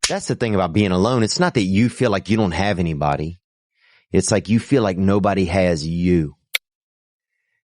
That's the thing about being alone. It's not that you feel like you don't have anybody. It's like you feel like nobody has you.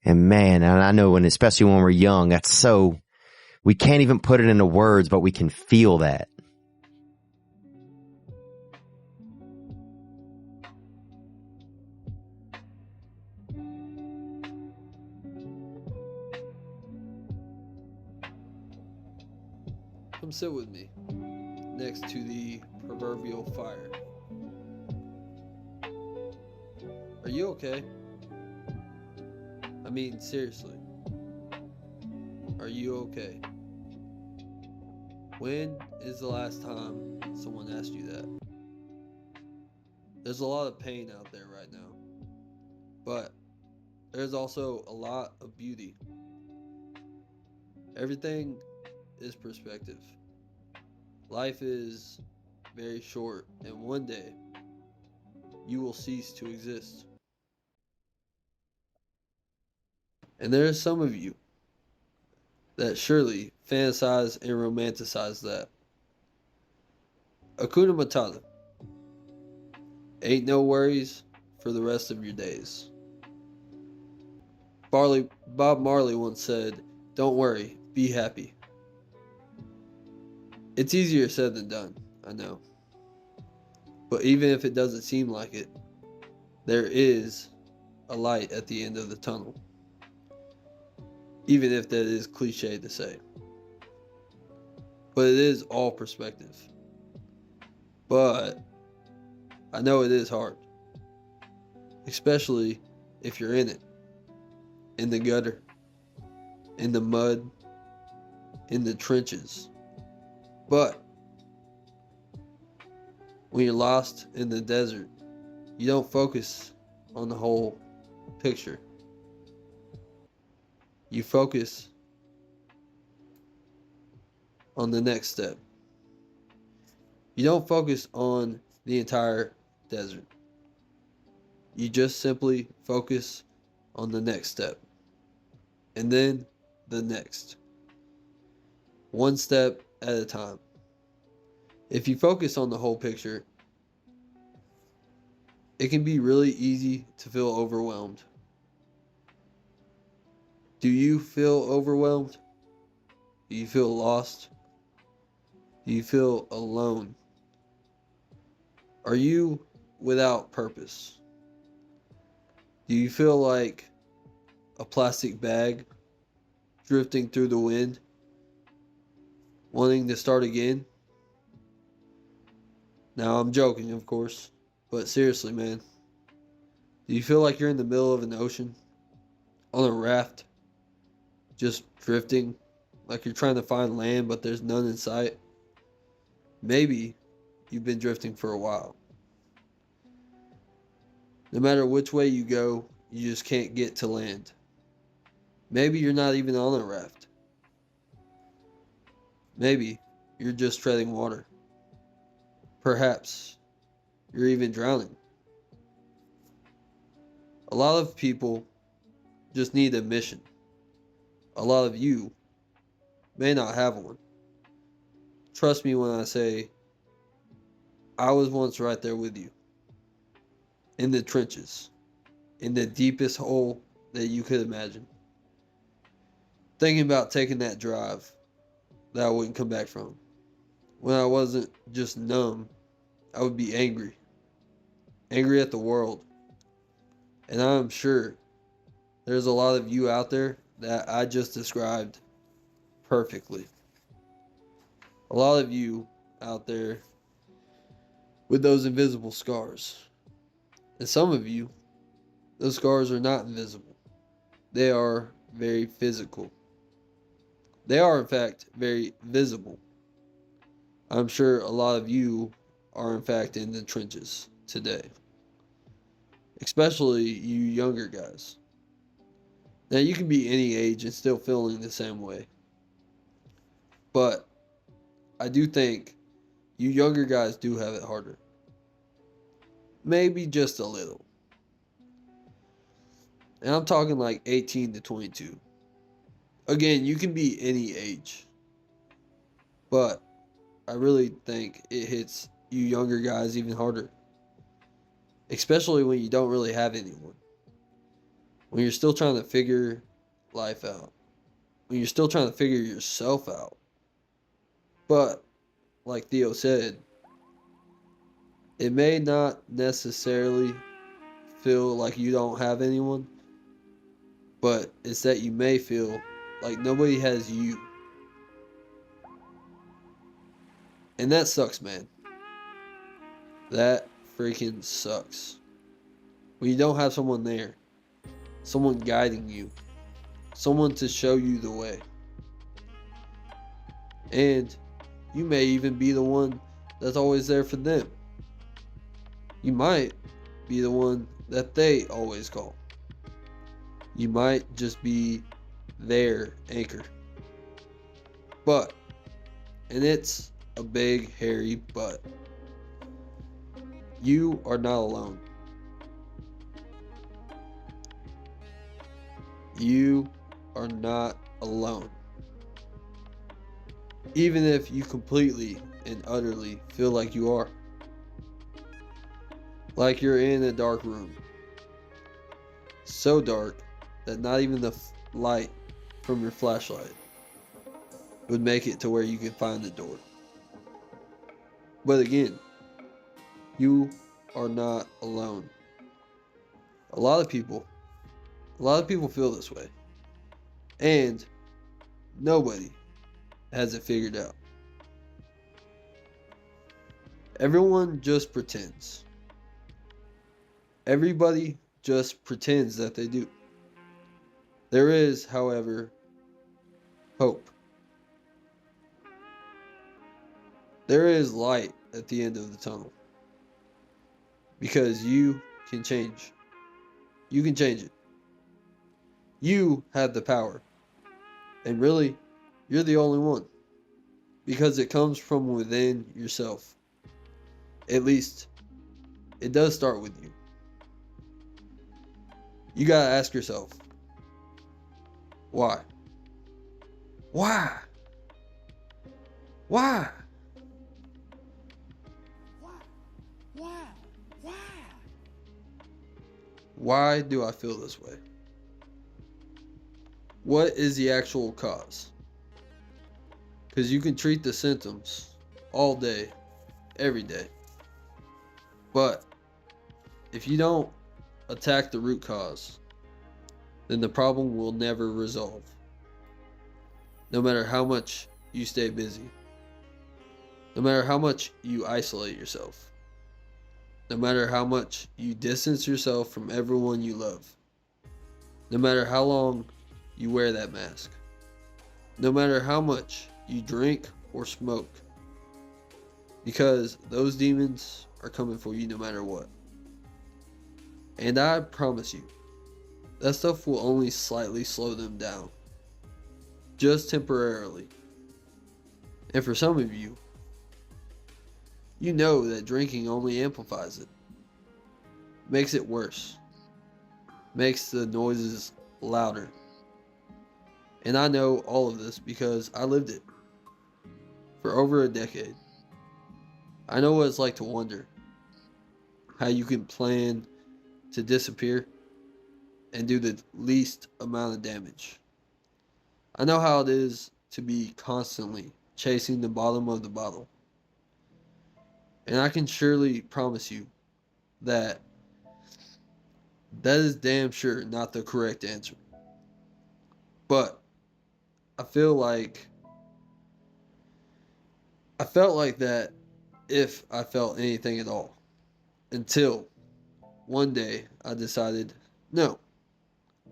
And man, and I know especially when we're young, we can't even put it into words, but we can feel that. Come sit with me next to the proverbial fire. Are you okay? I mean, seriously. Are you okay? When is the last time someone asked you that? There's a lot of pain out there right now, but there's also a lot of beauty. Everything is perspective. Life is very short, and one day you will cease to exist. And there are some of you that surely fantasize and romanticize that. Akuna Matata. Ain't no worries for the rest of your days. Bob Marley once said, "Don't worry, be happy." It's easier said than done, I know. But even if it doesn't seem like it, there is a light at the end of the tunnel. Even if that is cliche to say. But it is all perspective. But I know it is hard. Especially if you're in it. In the gutter. In the mud. In the trenches. But when you're lost in the desert, you don't focus on the whole picture. You focus on the next step. You don't focus on the entire desert. You just simply focus on the next step. And then the next. One step at a time. If you focus on the whole picture, it can be really easy to feel overwhelmed. Do you feel overwhelmed? Do you feel lost? Do you feel alone? Are you without purpose? Do you feel like a plastic bag drifting through the wind, wanting to start again? Now, I'm joking, of course, but seriously, man. Do you feel like you're in the middle of an ocean, on a raft, just drifting, like you're trying to find land, but there's none in sight? Maybe you've been drifting for a while. No matter which way you go, you just can't get to land. Maybe you're not even on a raft. Maybe you're just treading water. Perhaps you're even drowning. A lot of people just need a mission. A lot of you may not have one. Trust me when I say I was once right there with you. In the trenches. In the deepest hole that you could imagine. Thinking about taking that drive that I wouldn't come back from. When I wasn't just numb, I would be angry. Angry at the world. And I'm sure there's a lot of you out there that I just described perfectly. A lot of you out there with those invisible scars. And some of you, those scars are not invisible. They are very physical. They are, in fact, very visible. I'm sure a lot of you are, in fact, in the trenches today. Especially you younger guys. Now, you can be any age and still feeling the same way. But I do think you younger guys do have it harder. Maybe just a little. And I'm talking like 18 to 22. Again, you can be any age. But I really think it hits you younger guys even harder, especially when you don't really have anyone. When you're still trying to figure life out. When you're still trying to figure yourself out. But, like Theo said, it may not necessarily feel like you don't have anyone, but it's that you may feel like nobody has you. And that sucks, man. That freaking sucks. When you don't have someone there, someone guiding you, someone to show you the way. And you may even be the one that's always there for them. You might be the one that they always call. You might just be their anchor. But, and it's a big, hairy but, you are not alone. You are not alone. Even if you completely and utterly feel like you are. Like you're in a dark room. So dark that not even the light from your flashlight would make it to where you can find the door. But again, you are not alone. A lot of people feel this way. And nobody has it figured out. Everyone just pretends. Everybody just pretends that they do. There is, however, hope. There is light at the end of the tunnel. Because you can change. You can change it. You have the power. And really, you're the only one. Because it comes from within yourself. At least, it does start with you. You gotta ask yourself, why? Why? Why? Why do I feel this way? What is the actual cause? Because you can treat the symptoms all day, every day. But if you don't attack the root cause, then the problem will never resolve. No matter how much you stay busy. No matter how much you isolate yourself. No matter how much you distance yourself from everyone you love. No matter how long you wear that mask. No matter how much you drink or smoke. Because those demons are coming for you no matter what. And I promise you, that stuff will only slightly slow them down. Just temporarily. And for some of you, you know that drinking only amplifies it. Makes it worse. Makes the noises louder. And I know all of this because I lived it. For over a decade. I know what it's like to wonder how you can plan to disappear and do the least amount of damage. I know how it is to be constantly chasing the bottom of the bottle. And I can surely promise you that that is damn sure not the correct answer. But I felt like that if I felt anything at all. Until one day I decided, no,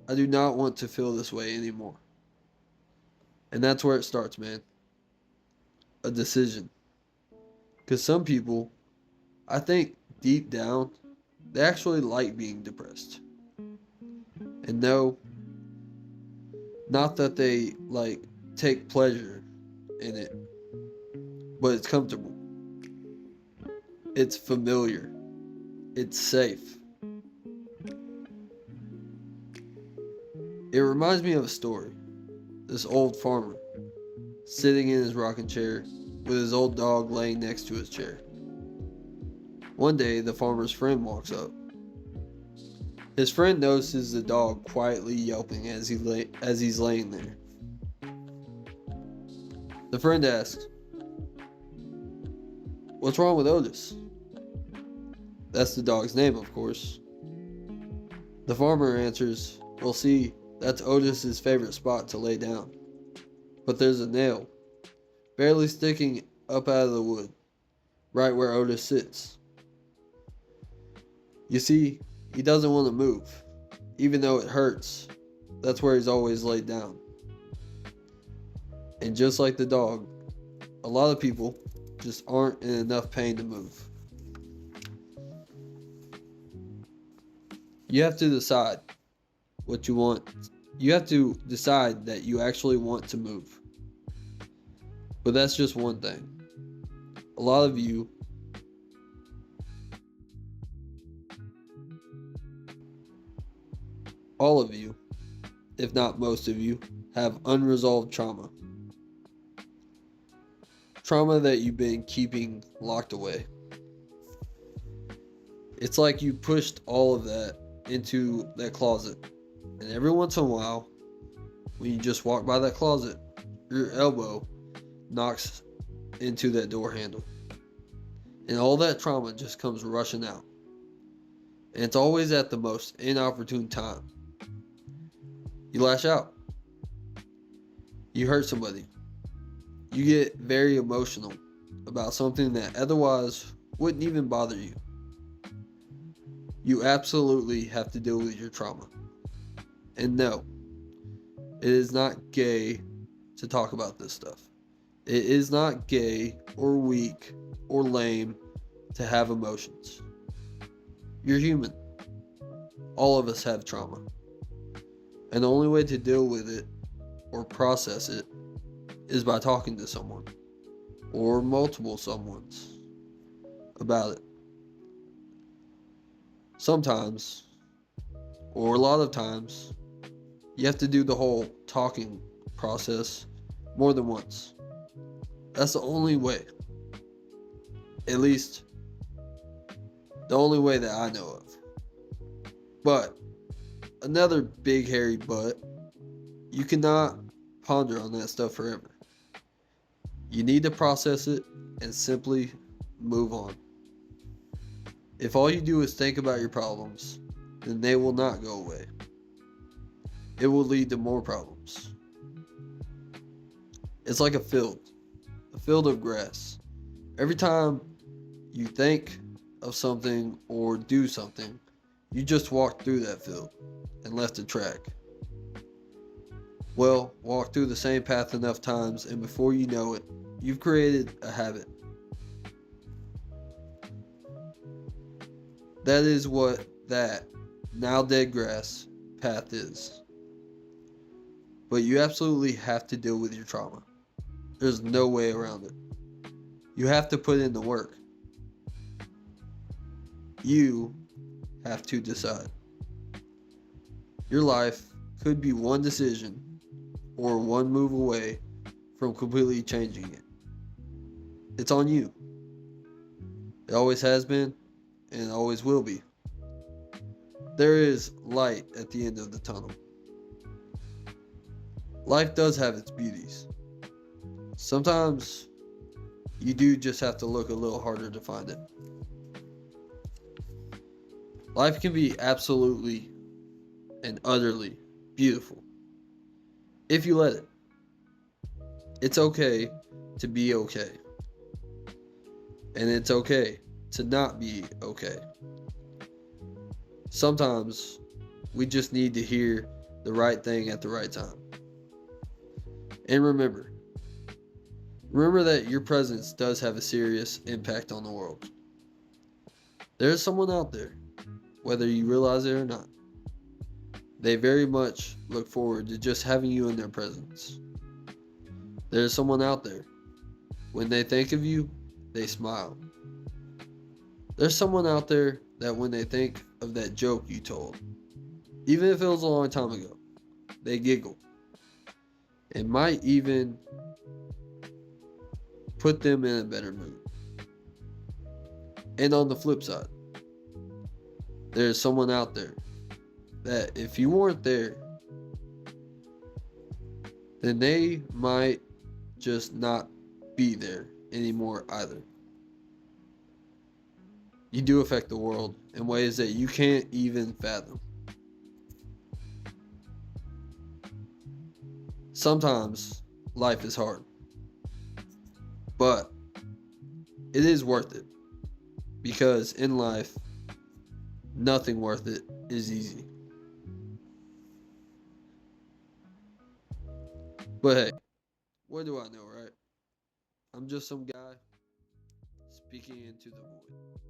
I do not want to feel this way anymore. And that's where it starts, man. A decision. Because some people, I think deep down, they actually like being depressed. And no, not that they like take pleasure in it, but it's comfortable. It's familiar. It's safe. It reminds me of a story. This old farmer, sitting in his rocking chair, with his old dog laying next to his chair. One day, the farmer's friend walks up. His friend notices the dog quietly yelping as he's laying there. The friend asks, "What's wrong with Otis?" That's the dog's name, of course. The farmer answers, "Well, see, that's Otis's favorite spot to lay down. But there's a nail, barely sticking up out of the wood, right where Otis sits. You see, he doesn't want to move, even though it hurts. That's where he's always laid down." And just like the dog, a lot of people just aren't in enough pain to move. You have to decide what you want. You have to decide that you actually want to move. But that's just one thing. A lot of you all of you, if not most of you, have unresolved trauma. Trauma that you've been keeping locked away. It's like you pushed all of that into that closet. And every once in a while, when you just walk by that closet, your elbow knocks into that door handle. And all that trauma just comes rushing out. And it's always at the most inopportune time. You lash out. You hurt somebody. You get very emotional about something that otherwise wouldn't even bother you. You absolutely have to deal with your trauma. And no, it is not gay to talk about this stuff. It is not gay or weak or lame to have emotions. You're human. All of us have trauma. And the only way to deal with it or process it is by talking to someone or multiple someones about it. Sometimes, or a lot of times, you have to do the whole talking process more than once. That's the only way. At least, the only way that I know of. But, another big hairy but, you cannot ponder on that stuff forever. You need to process it and simply move on. If all you do is think about your problems, then they will not go away. It will lead to more problems. It's like a field of grass. Every time you think of something or do something, you just walked through that field and left a track. Well, walk through the same path enough times, and before you know it, you've created a habit. That is what that now dead grass path is. But you absolutely have to deal with your trauma. There's no way around it. You have to put in the work. You have to decide. Your life could be one decision or one move away from completely changing it. It's on you. It always has been, and it always will be. There is light at the end of the tunnel. Life does have its beauties. Sometimes you do just have to look a little harder to find it. Life can be absolutely and utterly beautiful if you let it. It's okay to be okay. And it's okay to not be okay. Sometimes we just need to hear the right thing at the right time. And remember that your presence does have a serious impact on the world. There's someone out there, whether you realize it or not. They very much look forward to just having you in their presence. There's someone out there, when they think of you, they smile. There's someone out there that when they think of that joke you told, even if it was a long time ago, they giggle. It might even put them in a better mood. And on the flip side, there's someone out there that if you weren't there, then they might just not be there anymore either. You do affect the world in ways that you can't even fathom. Sometimes life is hard, but it is worth it, because in life, nothing worth it is easy. But hey, what do I know, right? I'm just some guy speaking into the void.